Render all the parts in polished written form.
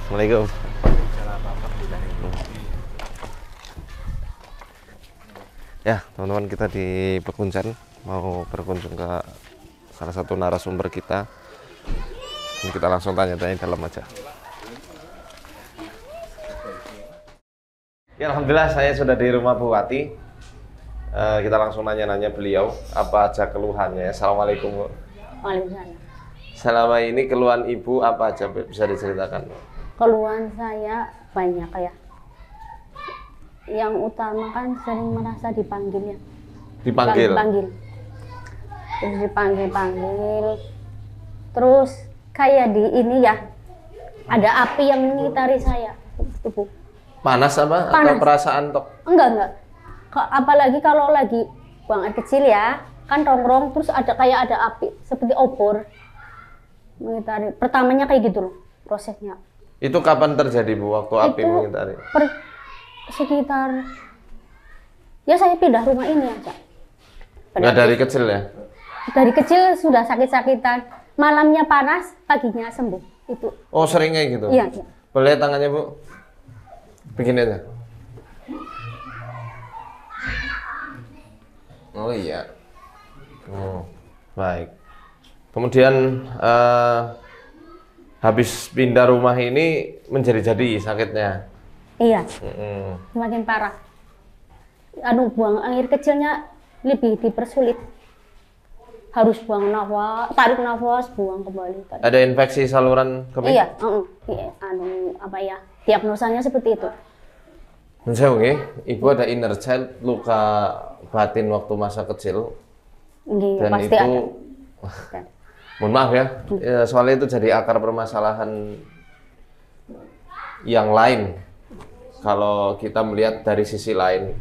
Assalamualaikum. Ya, teman-teman, kita di Pekunjan mau berkunjung ke salah satu narasumber kita. Dan kita langsung tanya-tanya dalam aja. Ya, alhamdulillah saya sudah di rumah Bu Wati. Kita langsung nanya-nanya beliau apa aja keluhannya. Assalamualaikum, Bu. Waalaikumsalam. Selama ini keluhan Ibu apa aja, bisa diceritakan? Keluhan saya banyak ya. Yang utama kan sering merasa dipanggil ya. Dipanggil? Dipanggil. Terus dipanggil-panggil. Terus kayak di ini ya, ada api yang mengitari saya tubuh. Panas apa? Panas. Atau perasaan tok? Enggak. Apalagi kalau lagi buang air kecil ya, kan rongrong terus kayak ada api seperti obor mengitari. Pertamanya kayak gitu loh prosesnya. Itu kapan terjadi, Bu, waktu api Itu mengitari? Sekitar ya saya pindah rumah ini aja. Enggak dari kecil ya? Dari kecil sudah sakit-sakitan, malamnya panas, paginya sembuh. Itu. Oh, sering kayak gitu? Iya. Boleh tangannya, Bu? Begini aja. Oh iya. Oh, baik. Kemudian habis pindah rumah ini menjadi-jadi sakitnya? Iya. Semakin parah. Buang air kecilnya lebih dipersulit. Harus buang nafas, tarik nafas, buang kembali. Tarik. Ada infeksi saluran kemih? Iya. Iya. Diagnosanya seperti itu. Saya Ibu ada inner child, luka batin waktu masa kecil. Iya, dan pasti itu, ada. mohon maaf ya, soalnya itu jadi akar permasalahan yang lain. Kalau kita melihat dari sisi lain,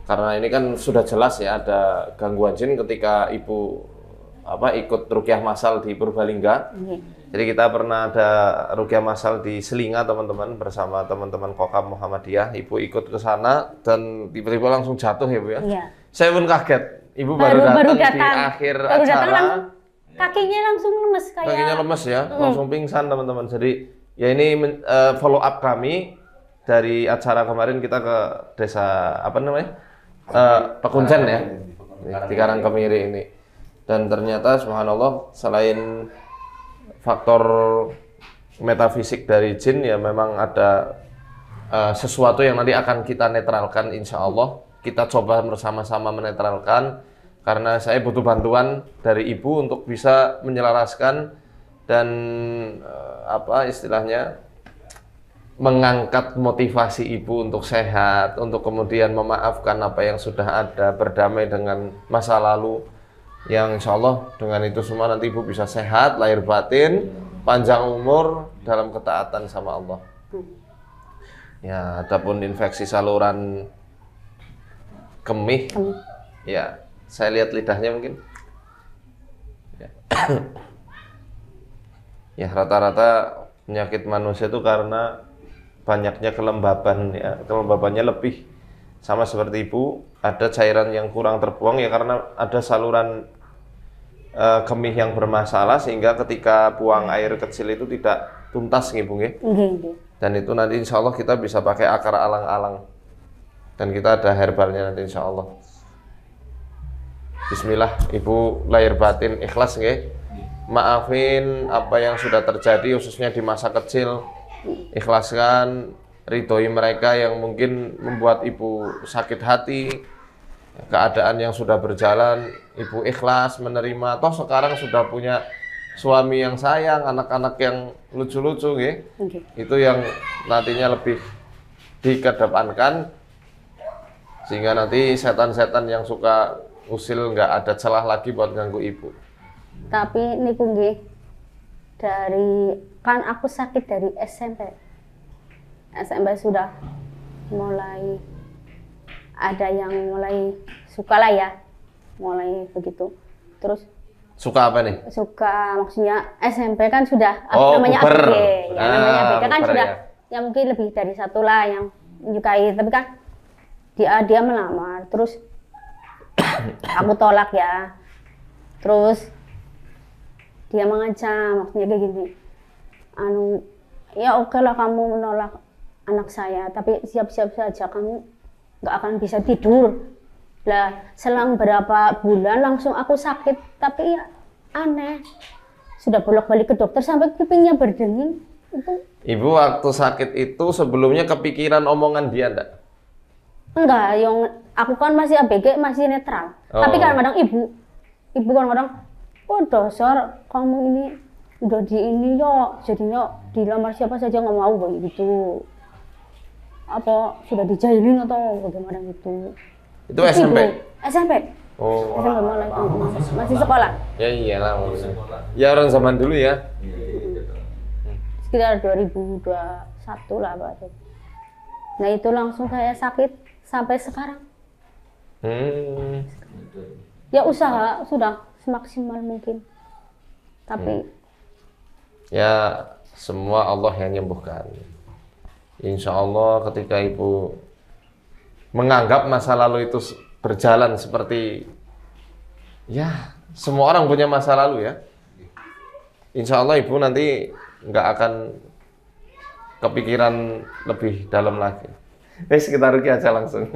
karena ini kan sudah jelas ya ada gangguan jin ketika Ibu ikut ruqyah massal di Purbalingga. Jadi kita pernah ada ruqyah massal di Selinga, teman-teman, bersama teman-teman Kokam Muhammadiyah. Ibu ikut ke sana dan tiba-tiba langsung jatuh ya, Bu ya. Iya. Saya pun kaget. Ibu baru datang di akhir acara. Kakinya langsung lemes kayak. Kakinya lemes ya, langsung pingsan, teman-teman. Jadi ya ini follow up kami dari acara kemarin. Kita ke desa Pekunjan ya, di Karangkemiri ini. Dan ternyata subhanallah, selain faktor metafisik dari jin, ya memang ada sesuatu yang nanti akan kita netralkan, insya Allah. Kita coba bersama-sama menetralkan, karena saya butuh bantuan dari Ibu untuk bisa menyelaraskan dan istilahnya mengangkat motivasi Ibu untuk sehat, untuk kemudian memaafkan apa yang sudah ada, berdamai dengan masa lalu, yang insya Allah dengan itu semua nanti Ibu bisa sehat, lahir batin, panjang umur dalam ketaatan sama Allah. Ya, adapun infeksi saluran kemih, ya saya lihat lidahnya mungkin. Ya, rata-rata penyakit manusia itu karena banyaknya kelembaban ya, kelembabannya lebih. Sama seperti Ibu, ada cairan yang kurang terbuang ya karena ada saluran kemih yang bermasalah, sehingga ketika buang air kecil itu tidak tuntas Bu. Dan itu nanti insya Allah kita bisa pakai akar alang-alang. Dan kita ada herbalnya nanti insya Allah. Bismillah, Ibu lahir batin ikhlas maafin apa yang sudah terjadi khususnya di masa kecil. Ikhlaskan, ridhoi mereka yang mungkin membuat Ibu sakit hati. Keadaan yang sudah berjalan, Ibu ikhlas menerima. Toh sekarang sudah punya suami yang sayang, anak-anak yang lucu-lucu Itu yang nantinya lebih dikedepankan, sehingga nanti setan-setan yang suka usil nggak ada celah lagi buat ganggu Ibu. Tapi niku dari kan aku sakit dari SMP sudah mulai ada yang mulai suka lah ya, mulai begitu. Terus suka apa nih? Suka maksudnya SMP kan sudah namanya puber. ABG ya, namanya ABG kan sudah ya mungkin lebih dari satu lah yang menyukai, tapi kan dia melamar, terus aku tolak ya, terus dia mengancam, maksudnya kayak gini, ya oke lah kamu menolak anak saya, tapi siap-siap saja kamu nggak akan bisa tidur. Lah selang berapa bulan langsung aku sakit, tapi ya aneh, sudah bolak-balik ke dokter sampai kupingnya berdenging. Ibu waktu sakit itu sebelumnya kepikiran omongan dia enggak? Enggak, yang aku kan masih ABG, masih netral. Tapi kadang-kadang ibu kadang-kadang, oh dasar kamu ini udah di ini yo, jadinya dilamar siapa saja nggak mau gitu. Apa sudah dijailin atau bagaimana gitu? Itu SMP? SMP. Oh. SMP mulai masih sekolah. Ya iyalah. Ya orang zaman dulu ya. Sekitar 2021 lah Pak. Nah itu langsung saya sakit sampai sekarang. Ya usaha sudah semaksimal mungkin. Tapi ya semua Allah yang menyembuhkan. Insya Allah ketika ibu menganggap masa lalu itu berjalan seperti ya semua orang punya masa lalu ya. Insya Allah ibu nanti nggak akan kepikiran lebih dalam lagi. Kita rugi aja langsung.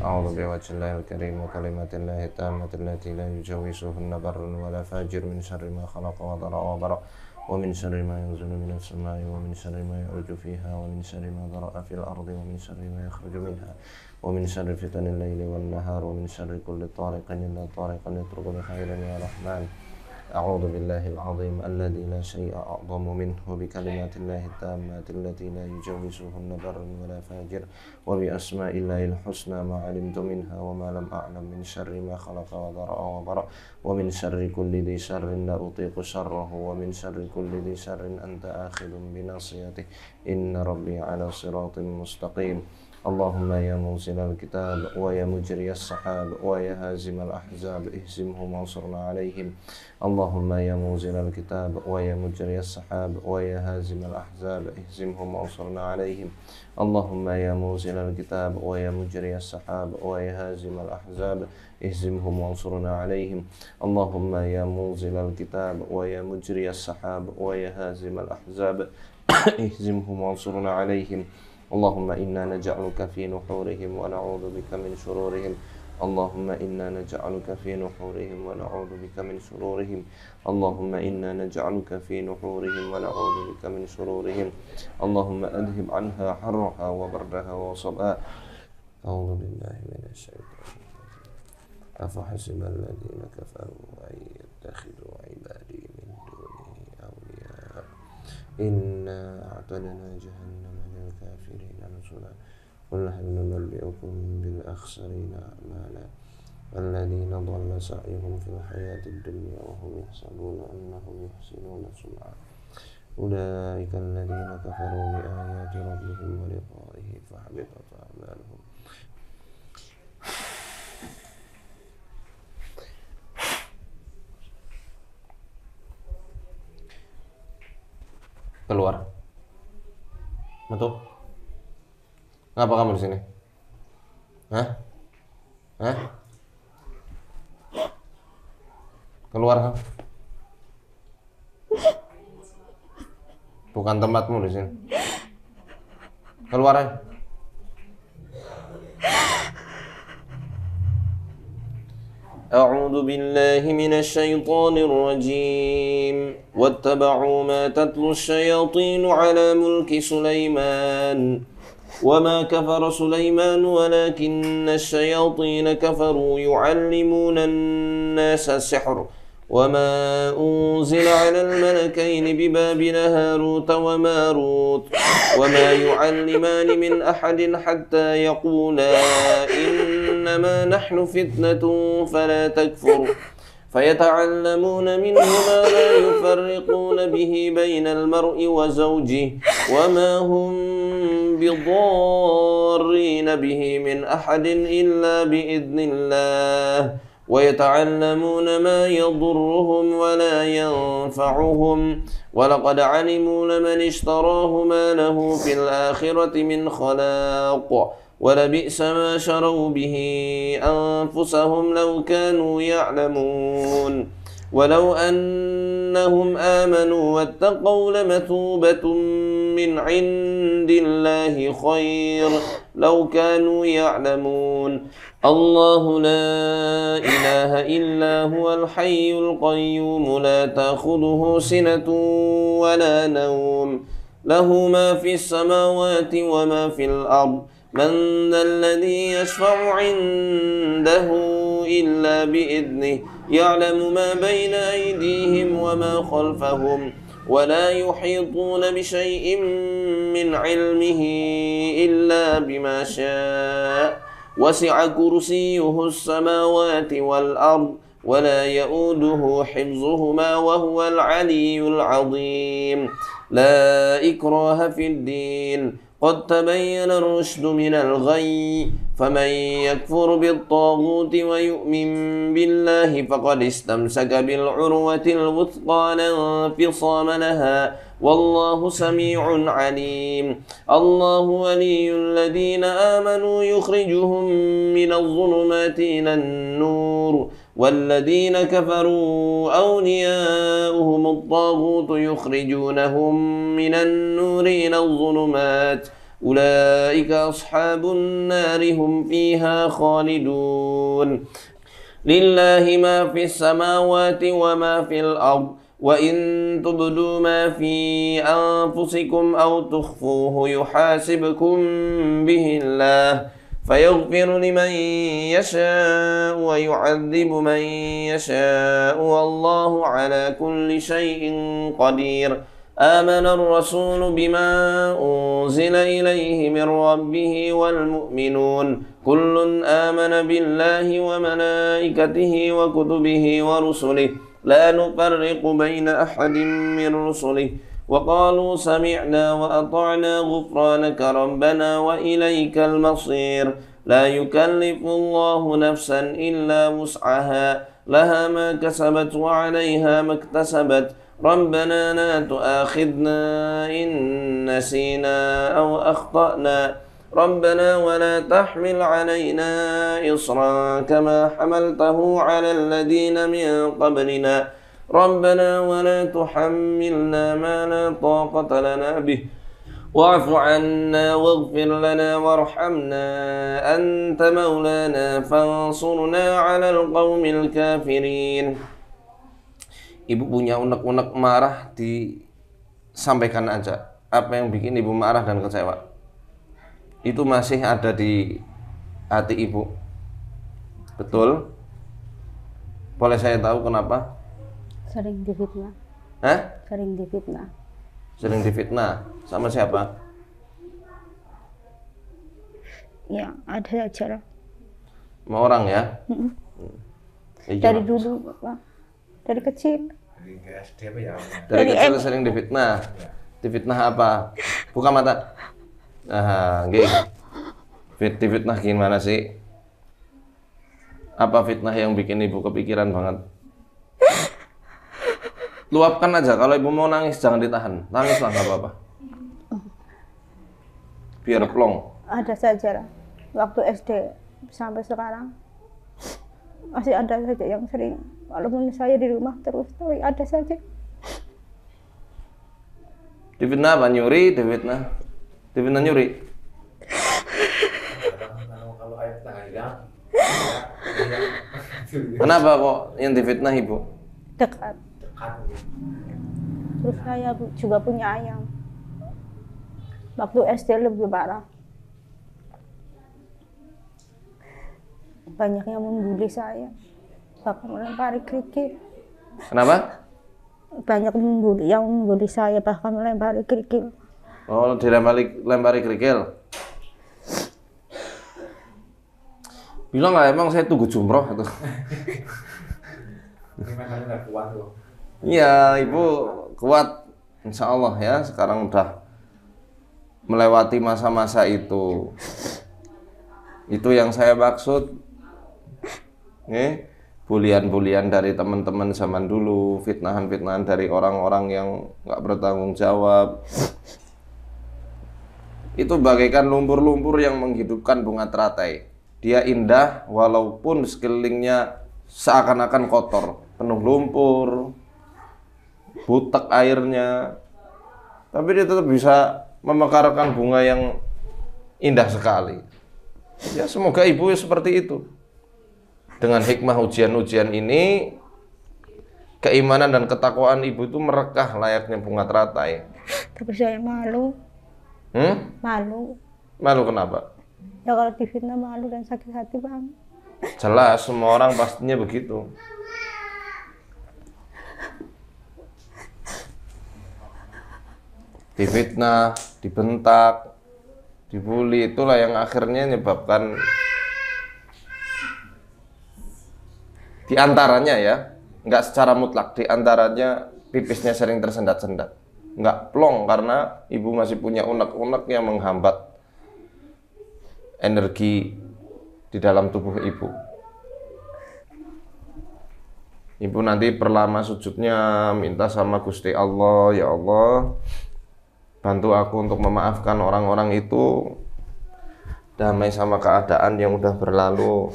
A'udzu biwajhillahil karim wa kalimatillahi tammati allati la yujawizuhunna barrun wa la fajir min syarri ma khalaqa wa dara wa bara wa min syarri ma yanzilu minas samai wa min syarri ma ya'ruju fiha wa min syarri ma dhara'a fil ardi wa min syarri ma yakhruju minha wa min syarri fitanil laili wan nahar wa min syarri kulli tariqin illa tariqan yatruku bi khairin ya rahman. أعوذ بالله العظيم الذي لا شيء أعظم منه بكلمات الله التامات التي لا يجوزهن بر ولا فاجر وبأسماء الله الحسنى ما علمت منها وما لم أعلم من شر ما خلق وذرأ وبرأ ومن شر كل ذي شر لا أطيق شره ومن شر كل ذي شر أنت آخذ بناصيته إن ربي على صراط مستقيم اللهم يا منزل الكتاب ويا مجري السحاب ويا هازم الأحزاب اهزمهم وانصرنا عليهم اللهم يا منزل الكتاب ويا مجري السحاب ويا هازم الأحزاب اهزمهم وانصرنا عليهم اللهم يا منزل الكتاب ويا مجري السحاب ويا هازم الأحزاب اهزمهم وانصرنا عليهم اللهم يا منزل الكتاب ويا مجري السحاب ويا هازم الأحزاب اهزمهم وانصرنا عليهم اللهم إنا نجعلك في نحورهم ونعوذ بك من شرورهم اللهم إنا نجعلك في نحورهم ونعوذ بك من شرورهم اللهم إنا نجعلك في نحورهم ونعوذ بك من شرورهم اللهم أذهب عنها حرها وبردها وصبها أعوذ بالله من الشيطان أفحسب الذين كفروا أن يتخذوا عبادي من دونه أولياء إنا أعتدنا جهنم للكافرين نزلا قل هل ننبئكم بالأخسرين أعمالا الذين ضل سعيهم في الحياة الدنيا وهم يحسبون أنهم يحسنون صنعا أولئك الذين كفروا بآيات ربهم ولقائه فحبطت أعمالهم keluar. Betul? Ngapa kamu di sini? Hah? Hah? Keluar kan? Bukan tempatmu di sini. Keluar aja. أعوذ بالله من الشيطان الرجيم واتبعوا ما تتلو الشياطين على ملك سليمان وما كفر سليمان ولكن الشياطين كفروا يعلمون الناس السحر وما أنزل على الملكين ببابل هاروت وماروت وما يعلمان من أحد حتى يقولا إنما نحن فتنة فلا تكفر فيتعلمون منهما ما يفرقون به بين المرء وزوجه وما هم بضارين به من أحد إلا بإذن الله ويتعلمون ما يضرهم ولا ينفعهم ولقد علموا لمن اشتراه ما له في الآخرة من خلاق ولبئس ما شروا به أنفسهم لو كانوا يعلمون ولو أنهم آمنوا واتقوا لمثوبة من عند الله خير لو كانوا يعلمون الله لا إله إلا هو الحي القيوم لا تأخذه سنة ولا نوم له ما في السماوات وما في الأرض من ذا الذي يشفع عنده إلا بإذنه يعلم ما بين أيديهم وما خلفهم ولا يحيطون بشيء من علمه إلا بما شاء وسع كرسيه السماوات والأرض ولا يؤوده حفظهما وهو العلي العظيم لا إكراه في الدين قد تبين الرشد من الغي فمن يكفر بالطاغوت ويؤمن بالله فقد استمسك بالعروة الوثقى لا انفصام لها والله سميع عليم الله ولي الذين آمنوا يخرجهم من الظلمات إلى النور والذين كفروا أولياؤهم الطاغوت يخرجونهم من النور إلى الظلمات أولئك أصحاب النار هم فيها خالدون لله ما في السماوات وما في الأرض وإن تبدوا ما في أنفسكم أو تخفوه يحاسبكم به الله فيغفر لمن يشاء ويعذب من يشاء والله على كل شيء قدير آمن الرسول بما أنزل إليه من ربه والمؤمنون كل آمن بالله وملائكته وكتبه ورسله لا نفرق بين أحد من رسله وقالوا سمعنا وأطعنا غفرانك ربنا وإليك المصير لا يكلف الله نفسا إلا وسعها لها ما كسبت وعليها ما اكتسبت ربنا لا تؤاخذنا إن نسينا أو أخطأنا ربنا ولا تحمل علينا إصرا كما حملته على الذين من قبلنا ربنا ولا تحملنا ما لا طاقة لنا به واعف عنا واغفر لنا وارحمنا أنت مولانا فانصرنا على القوم الكافرين. Ibu punya unek-unek marah, disampaikan aja. Apa yang bikin ibu marah dan kecewa itu masih ada di hati ibu. Betul? Boleh saya tahu kenapa? Sering difitnah. Hah? Sering difitnah. Sering difitnah. Sama siapa? Ya, ada aja lah. Sama orang ya? Dari dulu, Pak. Dari kecil. Dari kecil sering difitnah. Difitnah apa? Buka mata. Nah, nggih. Difitnah gimana sih? Apa fitnah yang bikin ibu kepikiran banget? Luapkan aja. Kalau ibu mau nangis jangan ditahan. Nangislah nggak apa-apa. Biar plong. Ada saja lah. Waktu SD sampai sekarang masih ada saja yang sering. Walaupun saya di rumah terus, tapi ada saja. Difitnah apa? Nyuri? Difitnah nyuri? Kalau air tengah hilang. Kenapa kok yang difitnah ibu? Dekat. Terus saya juga punya ayam. Waktu SD lebih parah. Banyak yang membuli saya. Bahkan melempari kerikil. Kenapa? Banyak yang membuli saya, bahkan melempari kerikil. Oh, dilempari kerikil. Bilang nggak emang saya tunggu jumroh itu. Iya, ibu kuat, insya Allah ya. Sekarang udah melewati masa-masa itu. Itu yang saya maksud. Nih, bulian-bulian dari teman-teman zaman dulu, fitnahan-fitnahan dari orang-orang yang nggak bertanggung jawab. Itu bagaikan lumpur-lumpur yang menghidupkan bunga teratai. Dia indah walaupun sekelilingnya seakan-akan kotor. penuh lumpur, butek airnya, tapi dia tetap bisa memekarkan bunga yang indah sekali. Ya semoga ibu seperti itu. Dengan hikmah ujian-ujian ini, keimanan dan ketakwaan ibu itu merekah layaknya bunga teratai. Tapi saya malu. Malu. Malu kenapa? Ya kalau difitnah malu dan sakit hati bang. Jelas semua orang pastinya begitu. Difitnah, dibentak, dibully, itulah yang akhirnya menyebabkan diantaranya ya, nggak secara mutlak, diantaranya pipisnya sering tersendat-sendat, nggak plong karena ibu masih punya unek-unek yang menghambat energi di dalam tubuh ibu. Ibu nanti perlama sujudnya minta sama Gusti Allah, ya Allah, bantu aku untuk memaafkan orang-orang itu, damai sama keadaan yang udah berlalu.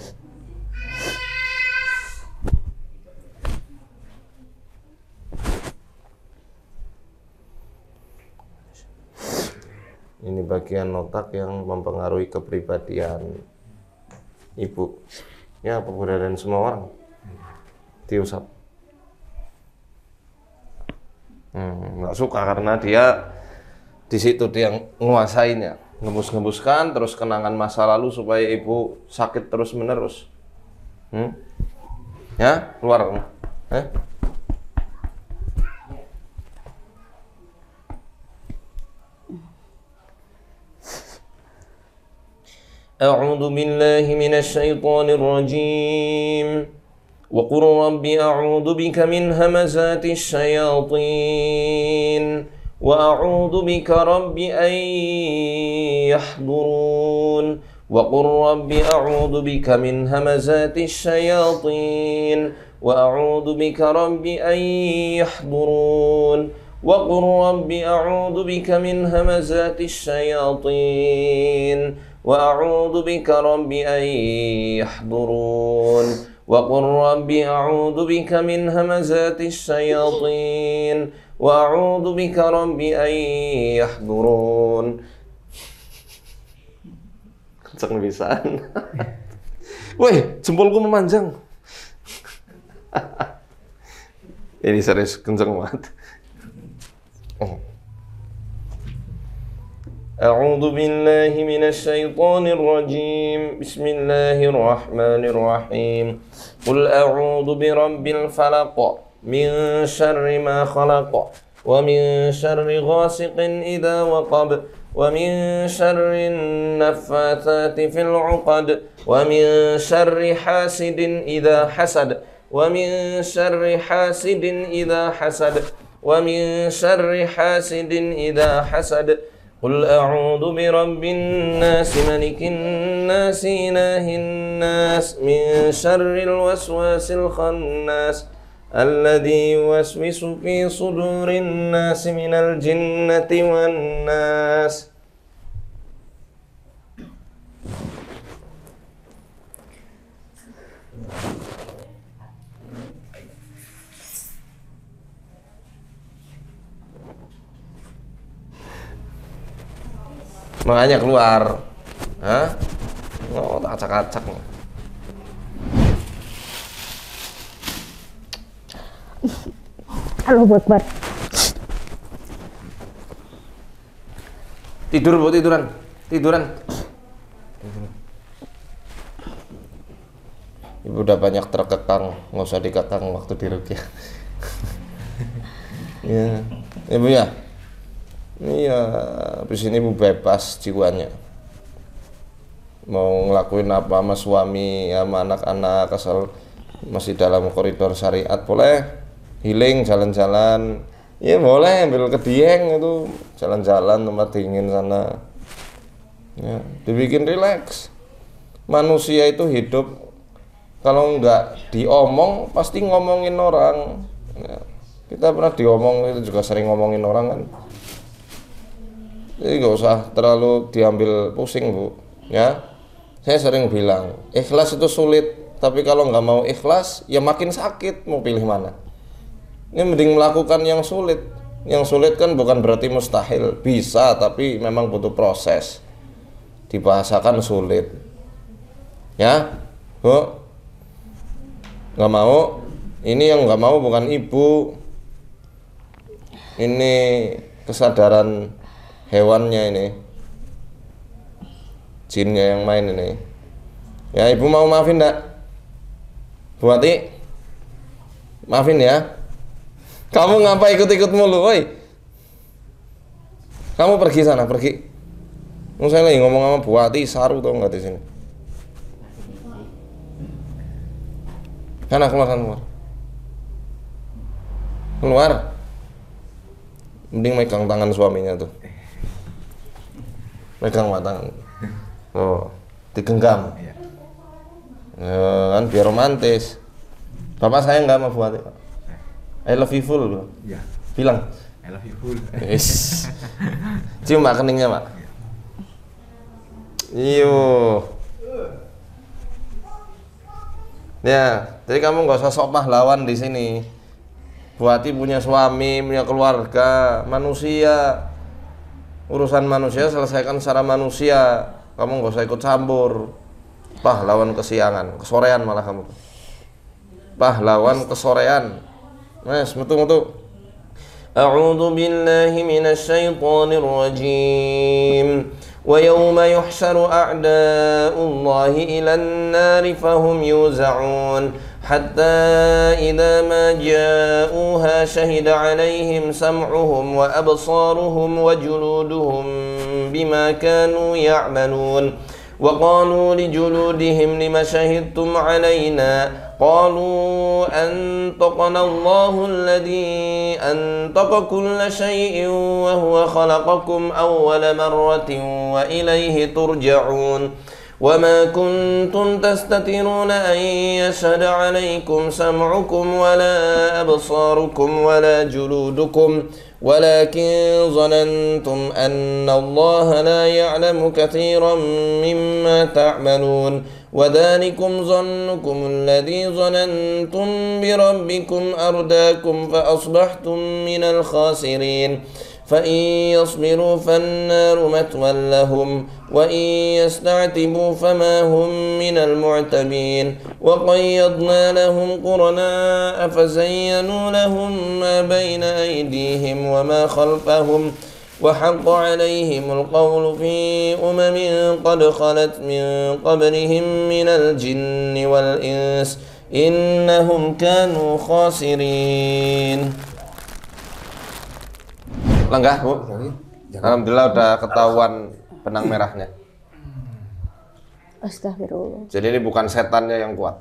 Ini bagian otak yang mempengaruhi kepribadian ibu. Ya, kepribadian semua orang diusap. Nggak suka karena dia di situ dia nguasainnya, ngembus-ngembuskan terus kenangan masa lalu supaya ibu sakit terus menerus. Ya, keluar. أعوذ بالله من الشيطان الرجيم وقل رب أعوذ بك من همزات الشياطين وأعوذ بك رب أن يحضرون وقل رب أعوذ بك من همزات الشياطين وأعوذ بك رب أن يحضرون وقل رب أعوذ بك من همزات الشياطين وأعوذ بك رب أن يحضرون وقل رب أعوذ بك من همزات الشياطين وأعوذ بك رب أن يحضرون. Kenceng bisaan. Woi, jempolku memanjang. Ini serius kenceng banget. أعوذ بالله من الشيطان الرجيم بسم الله الرحمن الرحيم قل أعوذ برب الفلق من شر ما خلق ومن شر غاسق إذا وقب ومن شر النفاثات في العقد ومن شر حاسد إذا حسد ومن شر حاسد إذا حسد ومن شر حاسد إذا حسد قل أعوذ برب الناس ملك الناس إله الناس من شر الوسواس الخناس الذي يوسوس في صدور الناس من الجنة والناس. Makanya keluar. Hah? Oh, tak acak-acak. Halo Akbar. Tidur, Bu, tiduran. Ibu udah banyak terkekang, nggak usah dikekang waktu diruqyah. Ya, Ibu ya. Iya, habis ini ibu bebas jiwanya. Mau ngelakuin apa sama suami, sama anak-anak, asal masih dalam koridor syariat, boleh. Healing, jalan-jalan. Ya boleh, ambil ke Dieng itu, jalan-jalan tempat dingin sana. Ya, dibikin rileks. Manusia itu hidup, kalau nggak diomong, pasti ngomongin orang. Ya, kita pernah diomong, itu juga sering ngomongin orang kan. Jadi nggak usah terlalu diambil pusing, Bu. Ya, saya sering bilang, ikhlas itu sulit, tapi kalau nggak mau ikhlas, ya makin sakit. Mau pilih mana? Ini mending melakukan yang sulit. Yang sulit kan bukan berarti mustahil, bisa, tapi memang butuh proses. Dibahasakan sulit. Ya, Bu, nggak mau. Ini yang nggak mau bukan ibu. Ini kesadaran hewannya ini, jinnya yang main ini. Ya, ibu mau maafin enggak? Bu Ati, maafin ya. Kamu ngapa ikut-ikut mulu, woi? Kamu pergi sana, pergi. Saya lagi ngomong sama Bu Ati, saru tau nggak di sini? Sana keluar, sana keluar. Keluar. Mending megang tangan suaminya tuh. Megang tangan. Oh, digenggam. Kan biar romantis. Bapak sayang nggak sama Bu Ati? I love you full, bro. Ya. Bilang. I love you full. Yes. Cium Pak keningnya, Pak. Iyo. Ya, jadi kamu nggak usah sok pahlawan di sini. Bu Ati punya suami, punya keluarga, manusia. Urusan manusia selesaikan secara manusia. Kamu nggak usah ikut campur. Pahlawan kesiangan, kesorean malah kamu. Pahlawan kesorean. Mas, metu. A'udzu billahi minasy syaithanir rajim. Wa yawma yuhsyaru a'da'ullahi ilan nari fahum yuza'un hatta idza ma ja'uha shahida 'alaihim sam'uhum wa absaruhum wa juluduhum bima kanu ya'malun. وقالوا لجلودهم لم شهدتم علينا قالوا أنطقنا الله الذي أنطق كل شيء وهو خلقكم أول مرة وإليه ترجعون وما كنتم تستترون أن يشهد عليكم سمعكم ولا أبصاركم ولا جلودكم ولكن ظننتم أن الله لا يعلم كثيرا مما تعملون وذلكم ظنكم الذي ظننتم بربكم أرداكم فأصبحتم من الخاسرين فإن يصبروا فالنار مثوى لهم وإن يستعتبوا فما هم من المعتبين وقيضنا لهم قرناء فزينوا لهم ما بين أيديهم وما خلفهم وحق عليهم القول في أمم قد خلت من قبلهم من الجن والإنس إنهم كانوا خاسرين. Lenggah, Bu. Alhamdulillah udah ketahuan benang merahnya. Astagfirullah. Jadi ini bukan setannya yang kuat.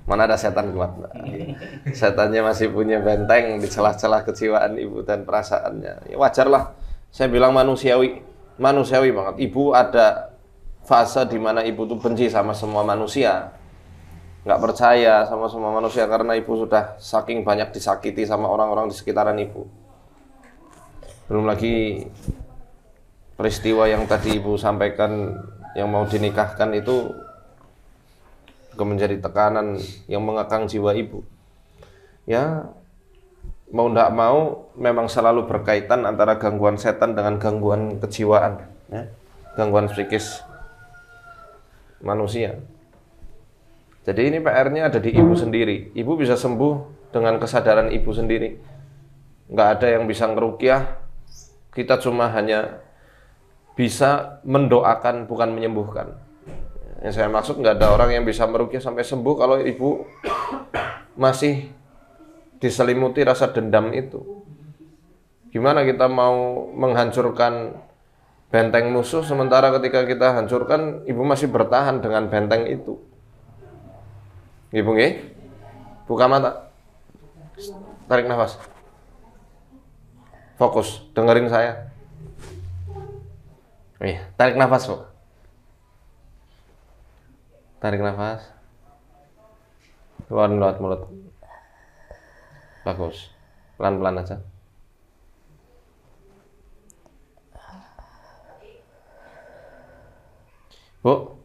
Mana ada setan kuat? Setannya masih punya benteng di celah-celah kejiwaan ibu dan perasaannya. Ya wajarlah. Saya bilang manusiawi banget. Ibu ada fase di mana ibu tuh benci sama semua manusia. Nggak percaya sama semua manusia karena ibu sudah saking banyak disakiti sama orang-orang di sekitaran ibu. Belum lagi peristiwa yang tadi ibu sampaikan yang mau dinikahkan itu juga menjadi tekanan yang mengekang jiwa ibu. Ya, mau ndak mau memang selalu berkaitan antara gangguan setan dengan gangguan kejiwaan, ya, gangguan psikis manusia. Jadi ini PR-nya ada di ibu sendiri. Ibu bisa sembuh dengan kesadaran ibu sendiri. Nggak ada yang bisa ngeruqyah. Kita cuma hanya bisa mendoakan, bukan menyembuhkan. Yang saya maksud nggak ada orang yang bisa meruqyah sampai sembuh kalau ibu masih diselimuti rasa dendam itu. Gimana kita mau menghancurkan benteng musuh sementara ketika kita hancurkan ibu masih bertahan dengan benteng itu. Ibu nggih? Buka mata. Tarik nafas. Fokus, dengerin saya. Tarik nafas, Bu. Tarik nafas. Keluarin lewat mulut. Bagus. Pelan-pelan aja. Bu,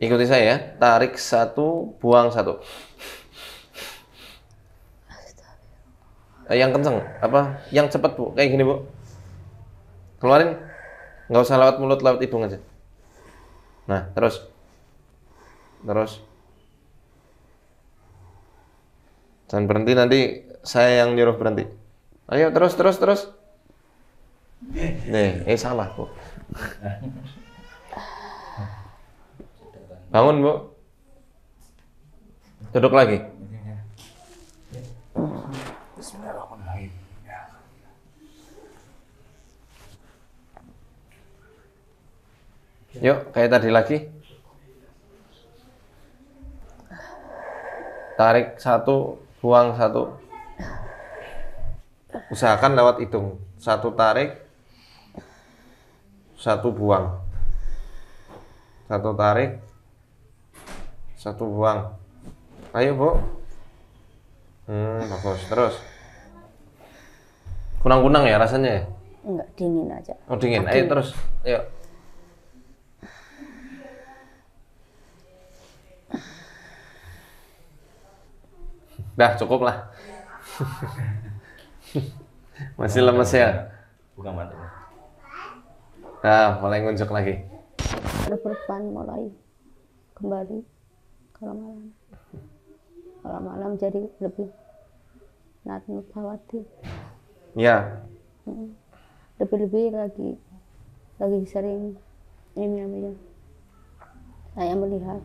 Ikuti saya ya. Tarik 1, buang 1. Yang kenceng, apa? Yang cepet Bu, kayak gini Bu. Keluarin, nggak usah lewat mulut, lewat hidung aja. Nah, terus. Jangan berhenti, nanti saya yang nyuruh berhenti. Ayo, terus. Nih, salah Bu. Bangun Bu. Duduk lagi. Bismillahirrahmanirrahim. Yuk, kayak tadi lagi. Tarik 1, buang 1. Usahakan lewat hidung. 1 tarik, 1 buang. 1 tarik, 1 buang. Ayo Bu. Bagus. Terus. Kunang-kunang ya rasanya ya? Enggak, dingin aja. Oh dingin. Ayo terus. Ayo. Dah cukup lah. Masih lemes ya? Bukan mantap. Nah, mulai ngunjuk lagi. Ada perubahan mulai kembali kalau malam. Kalau malam jadi lebih khawatir. Ya. Lebih-lebih lagi sering ini namanya. Saya melihat,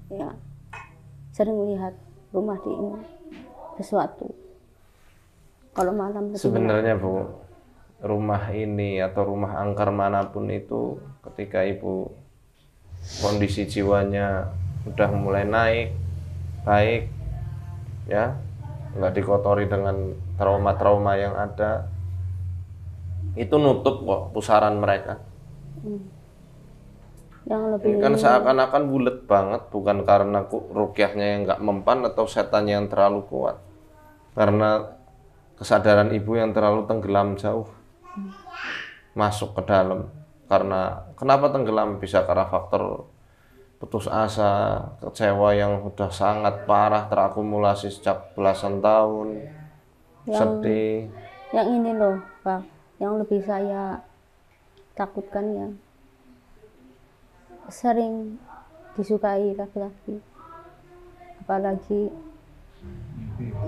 ya sering melihat rumah di ini sesuatu. Kalau malam sebenarnya Bu, rumah ini atau rumah angker manapun itu ketika Ibu kondisi jiwanya udah mulai baik ya, nggak dikotori dengan trauma-trauma yang ada, itu nutup kok pusaran mereka. Yang lebih ini kan seakan-akan bulat banget, bukan karena rukyahnya yang nggak mempan atau setannya yang terlalu kuat, karena kesadaran Ibu yang terlalu tenggelam jauh masuk ke dalam. Karena kenapa tenggelam? Bisa karena faktor putus asa, kecewa yang udah sangat parah terakumulasi sejak belasan tahun, sedih. Yang ini loh Pak, yang lebih saya takutkan ya, sering disukai laki-laki, apalagi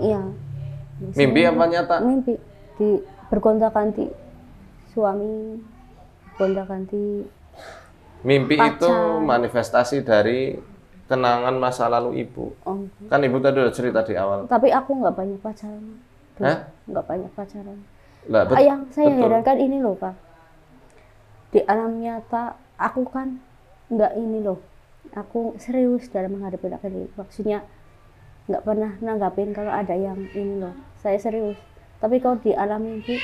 iya. Mimpi apa nyata? Mimpi bergonta-ganti suami, gonta-ganti. Mimpi pacar. Itu manifestasi dari kenangan masa lalu Ibu. Kan Ibu tadi udah cerita di awal. Tapi aku nggak banyak pacaran. Hah? Nggak banyak pacaran. Lah, Yang saya betul. herankan ini loh Pak. Di alam nyata aku kan nggak ini loh. Aku serius dalam menghadapi laki-laki. Maksudnya nggak pernah nanggapin kalau ada yang ini loh. Saya serius. Tapi kalau di alam mimpi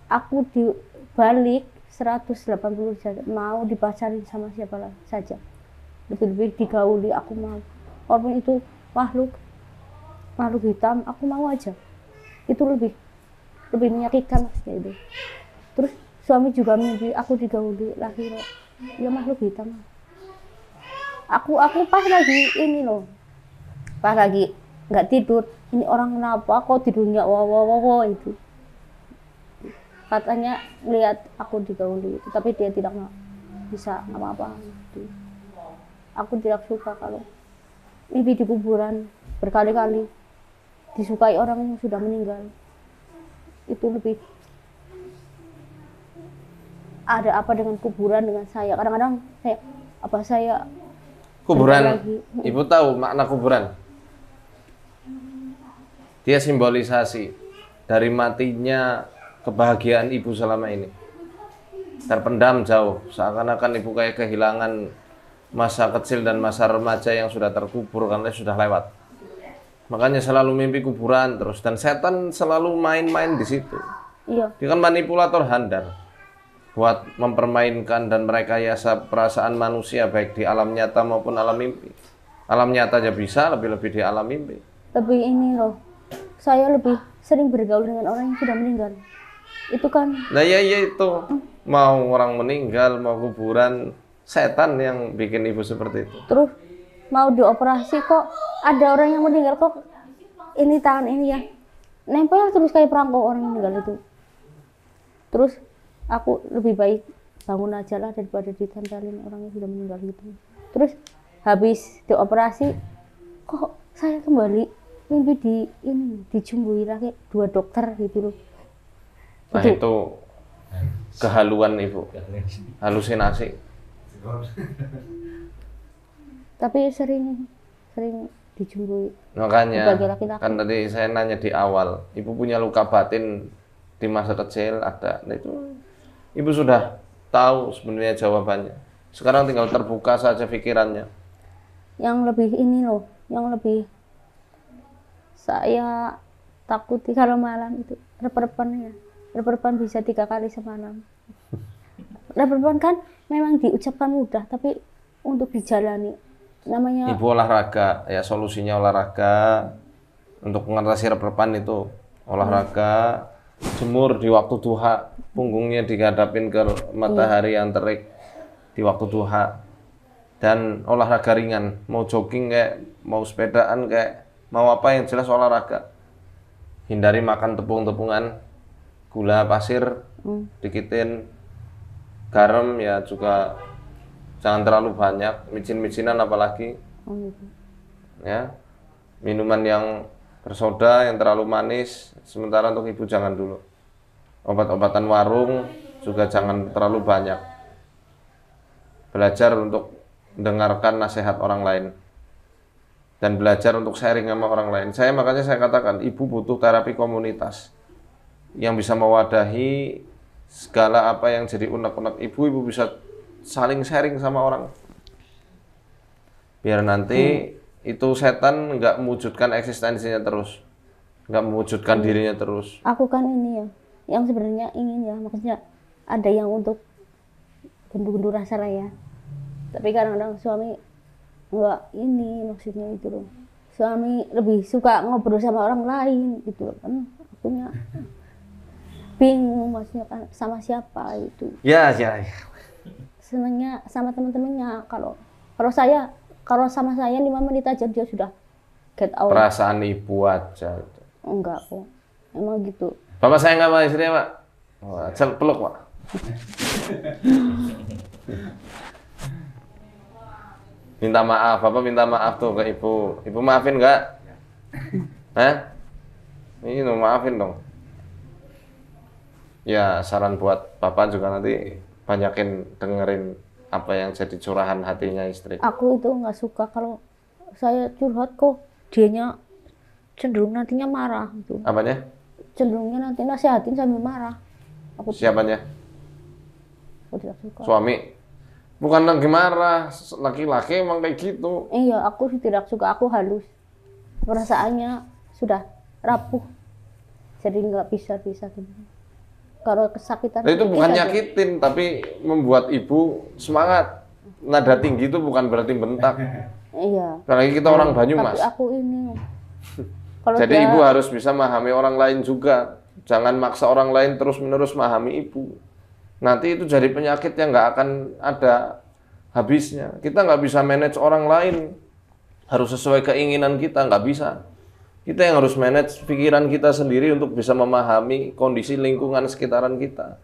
aku dibalik 180 derajat, mau dipacarin sama siapa saja, lebih-lebih digauli aku mau, walaupun itu makhluk hitam aku mau aja. Itu lebih menyakitkan ya itu. Terus suami juga mimpi aku digauli laki ya makhluk hitam. Aku pas lagi ini loh, pas lagi nggak tidur, ini orang kenapa kok tidurnya wow itu. Katanya lihat aku digauli, tapi dia tidak bisa apa-apa. Aku tidak suka kalau mimpi di kuburan berkali-kali, disukai orang yang sudah meninggal. Itu lebih ada apa dengan kuburan dengan saya. Kadang-kadang saya kuburan lagi. Ibu tahu makna kuburan? Dia simbolisasi dari matinya kebahagiaan Ibu selama ini, terpendam jauh, seakan-akan Ibu kayak kehilangan masa kecil dan masa remaja yang sudah terkubur karena sudah lewat. Makanya selalu mimpi kuburan terus, dan setan selalu main-main di situ. Iya. Dia kan manipulator handal buat mempermainkan dan merekayasa perasaan manusia baik di alam nyata maupun alam mimpi. Alam nyata aja bisa, lebih-lebih di alam mimpi. Lebih ini loh, saya lebih sering bergaul dengan orang yang sudah meninggal. Itu kan. Nah ya itu mau orang meninggal mau kuburan setan yang bikin ibu seperti itu. Terus mau dioperasi kok ada orang yang meninggal kok ini tangan ini ya nempel terus kayak perangko orang yang meninggal itu. Terus aku lebih baik bangun aja lah daripada ditempelin orang yang sudah meninggal gitu. Terus habis dioperasi kok saya kembali mimpi dijumbui lagi 2 dokter gitu loh. Nah itu kehaluan ibu, halusinasi. Tapi sering dijumbui. Makanya sebagai laki-laki. kan tadi saya nanya di awal, ibu punya luka batin di masa kecil ada. Nah itu ibu sudah tahu sebenarnya jawabannya. Sekarang tinggal terbuka saja pikirannya. Yang lebih ini loh, yang lebih saya takuti kalau malam itu rep-repan ya. Rep-repan bisa 3 kali semalam. Rep-repan kan memang diucapkan mudah, tapi untuk dijalani namanya. Ibu olahraga, ya solusinya olahraga. Untuk mengatasi rep-repan itu olahraga, jemur di waktu duha, punggungnya dihadapin ke matahari yang terik di waktu duha. Dan olahraga ringan, mau jogging kayak, mau sepedaan kayak, mau apa yang jelas olahraga. Hindari makan tepung-tepungan, gula pasir, dikitin, garam ya juga jangan terlalu banyak, micin-micinan apalagi. Gitu. Ya, minuman yang bersoda, yang terlalu manis, sementara untuk ibu jangan dulu. Obat-obatan warung juga jangan terlalu banyak. Belajar untuk mendengarkan nasihat orang lain. Dan belajar untuk sharing sama orang lain. Makanya saya katakan, ibu butuh terapi komunitas yang bisa mewadahi segala apa yang jadi unek-unek ibu bisa saling sharing sama orang. Biar nanti itu setan nggak mewujudkan eksistensinya terus, nggak mewujudkan dirinya terus. Aku kan ini ya, yang sebenarnya ingin ya, maksudnya ada yang untuk gundu-gundu rasa lah ya. Tapi kadang-kadang suami nggak ini, maksudnya itu loh. Suami lebih suka ngobrol sama orang lain gitu loh kan. Akunya bingung maksudnya kan sama siapa itu. Ya. Senangnya sama teman-temannya. Kalau sama saya 5 menit aja dia sudah get out. Perasaan ibu aja. Enggak kok, emang gitu. Bapak saya nggak sama istrinya pak. Wah, peluk pak. Minta maaf, Bapak minta maaf tuh ke ibu. Ibu maafin nggak? Hah? Ini dong, maafin dong. Ya, saran buat Bapak juga nanti banyakin dengerin apa yang jadi curahan hatinya istri. Aku itu nggak suka kalau saya curhat kok dianya cenderung nantinya marah gitu. Apanya? Cenderungnya nanti nasihatin sambil marah. Siapanya? Aku tidak suka. Suami? Bukan lagi marah, laki-laki emang kayak gitu. Iya, aku tidak suka, aku halus. Perasaannya sudah rapuh. Jadi nggak bisa gitu. Kalau kesakitan itu bukan nyakitin, tapi membuat ibu semangat. Nada tinggi itu bukan berarti bentak. Iya. Apalagi kita orang Banyumas. Tapi aku ini. Kalau jadi ibu harus bisa memahami orang lain juga. Jangan maksa orang lain terus-menerus memahami ibu. Nanti itu jadi penyakit yang nggak akan ada habisnya. Kita nggak bisa manage orang lain. Harus sesuai keinginan kita, nggak bisa. Kita yang harus manage pikiran kita sendiri untuk bisa memahami kondisi lingkungan sekitaran kita.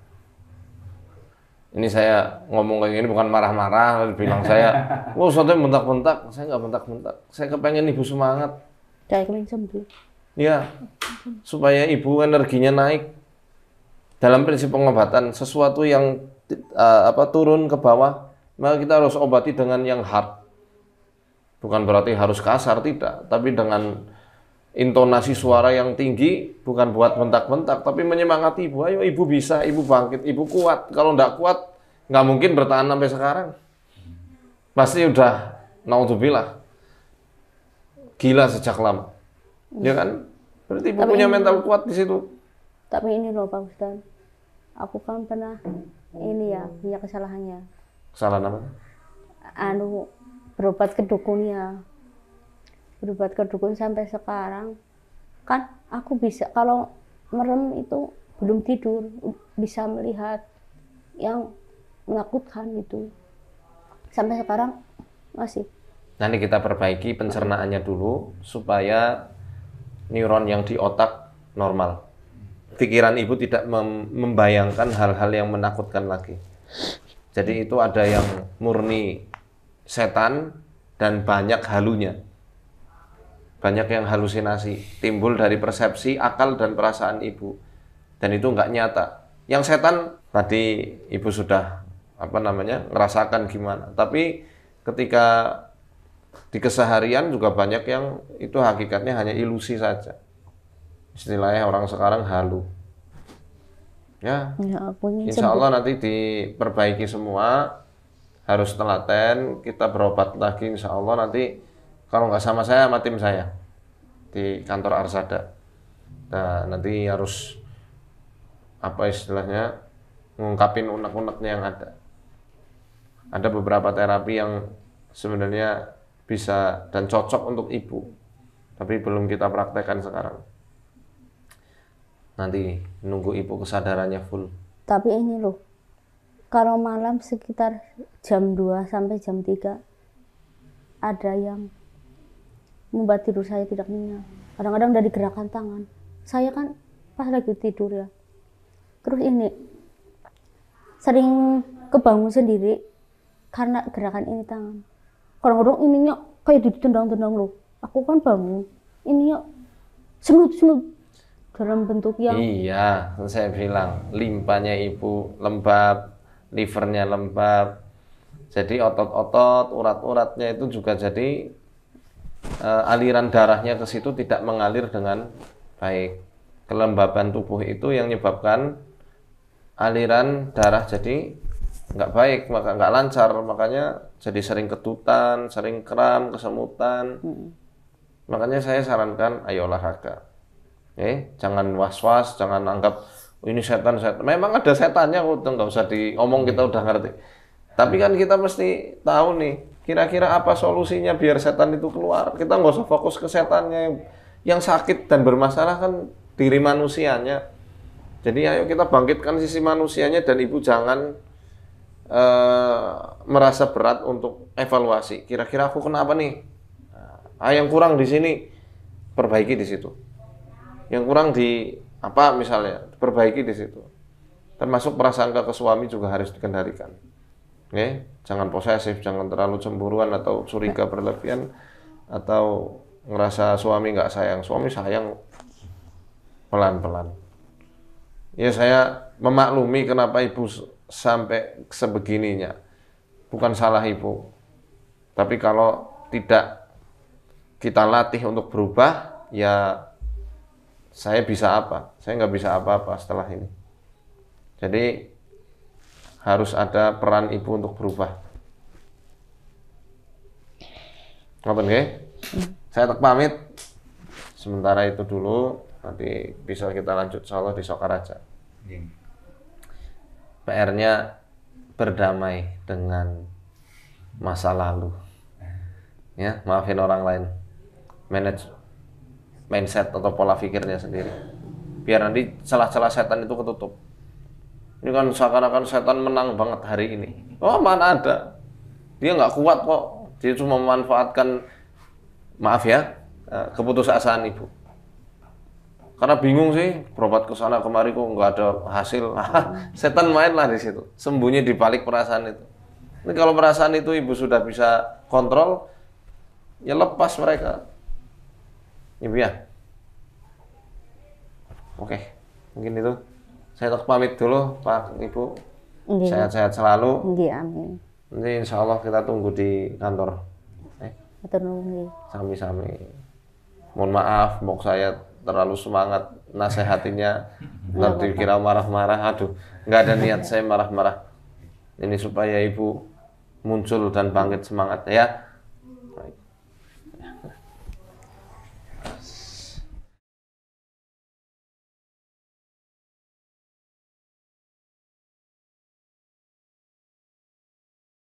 Ini saya ngomong kayak gini bukan marah-marah, bilang saya, wah soalnya bentak-bentak. Saya nggak bentak-bentak. Saya kepengen ibu semangat. Kayak kemarin sembuh. Ya, supaya ibu energinya naik. Dalam prinsip pengobatan, sesuatu yang turun ke bawah, maka kita harus obati dengan yang hard. Bukan berarti harus kasar, tidak. Tapi dengan intonasi suara yang tinggi, bukan buat bentak-bentak, tapi menyemangati ibu. Ayo ibu bisa, ibu bangkit, ibu kuat. Kalau nggak kuat, nggak mungkin bertahan sampai sekarang. Pasti udah, naudzubillah, gila sejak lama. Ya kan? Berarti ibu punya mental kuat di situ. Tapi ini loh Pak Ustadz, aku kan pernah ini ya, punya kesalahannya. Kesalahan apa? Berobat ke dukun ya. Berobat ke dukun sampai sekarang. Kan aku bisa, kalau merem itu belum tidur, bisa melihat yang menakutkan gitu. Sampai sekarang masih. Nanti kita perbaiki pencernaannya dulu supaya neuron yang di otak normal. Pikiran ibu tidak membayangkan hal-hal yang menakutkan lagi. Jadi itu ada yang murni setan dan banyak halunya. Banyak yang halusinasi, timbul dari persepsi, akal, dan perasaan ibu. Dan itu nggak nyata. Yang setan tadi ibu sudah ngerasakan gimana. Tapi ketika di keseharian juga banyak yang itu hakikatnya hanya ilusi saja. Istilahnya orang sekarang halu. Ya, insya Allah nanti diperbaiki semua. Harus telaten, kita berobat lagi insya Allah nanti. Kalau nggak sama saya, sama tim saya di kantor Arsada. Nah, nanti harus ngungkapin unek-uneknya yang ada. Ada beberapa terapi yang sebenarnya bisa dan cocok untuk ibu, tapi belum kita praktekkan sekarang. Nanti nunggu ibu kesadarannya full. Tapi ini loh, kalau malam sekitar jam 2 sampai jam 3 ada yang membuat tidur saya tidak nyenyak. Kadang-kadang dari gerakan tangan. Saya kan pas lagi tidur ya. Terus ini sering kebangun sendiri karena gerakan ini tangan. Kadang-kadang ininya kayak ditendang-tendang loh. Aku kan bangun, ininya senut-senut dalam bentuk yang... Iya, saya bilang limpanya ibu lembab, livernya lembab. Jadi otot-otot, urat-uratnya itu juga jadi aliran darahnya ke situ tidak mengalir dengan baik. Kelembaban tubuh itu yang menyebabkan aliran darah jadi nggak baik, maka nggak lancar, makanya jadi sering ketutan, sering kram, kesemutan. Makanya saya sarankan ayo olahraga. Jangan was-was, jangan anggap ini setan. Memang ada setannya, nggak usah diomong, kita udah ngerti. Tapi kan kita mesti tahu nih, kira-kira apa solusinya biar setan itu keluar. Kita nggak usah fokus ke setannya. Yang sakit dan bermasalah kan diri manusianya. Jadi ayo kita bangkitkan sisi manusianya, dan ibu jangan merasa berat untuk evaluasi. Kira-kira aku kenapa nih? Yang kurang di sini, perbaiki di situ. Yang kurang di apa misalnya, perbaiki di situ. Termasuk prasangka ke suami juga harus dikendalikan. Jangan posesif, jangan terlalu cemburuan atau curiga berlebihan, atau ngerasa suami nggak sayang. Suami sayang pelan-pelan. Ya saya memaklumi kenapa ibu sampai sebegininya. Bukan salah ibu. Tapi kalau tidak kita latih untuk berubah, ya saya bisa apa? Saya nggak bisa apa-apa setelah ini. Jadi harus ada peran ibu untuk berubah. Ngapain nggih? Saya tak pamit. Sementara itu dulu, nanti bisa kita lanjut insyaallah di Sokaraja. PR-nya berdamai dengan masa lalu. Ya, maafin orang lain. Manage mindset atau pola pikirnya sendiri. Biar nanti celah-celah setan itu ketutup. Ini kan seakan-akan setan menang banget hari ini. Oh, mana ada. Dia nggak kuat kok. Dia cuma memanfaatkan, maaf ya, keputusasaan ibu. Karena bingung sih, berobat ke sana kemari kok nggak ada hasil. Setan mainlah di situ, sembunyi di balik perasaan itu. Ini kalau perasaan itu ibu sudah bisa kontrol, ya lepas mereka. Ibu ya. Oke, mungkin itu. Saya tak pamit dulu, Pak, Ibu. Sehat-sehat selalu. Amin. Nanti insya Allah kita tunggu di kantor. Sami-sami. Mohon maaf, mau saya terlalu semangat nasehatinya, nanti kira marah-marah. Aduh, nggak ada niat saya marah-marah. Ini supaya ibu muncul dan bangkit semangat ya.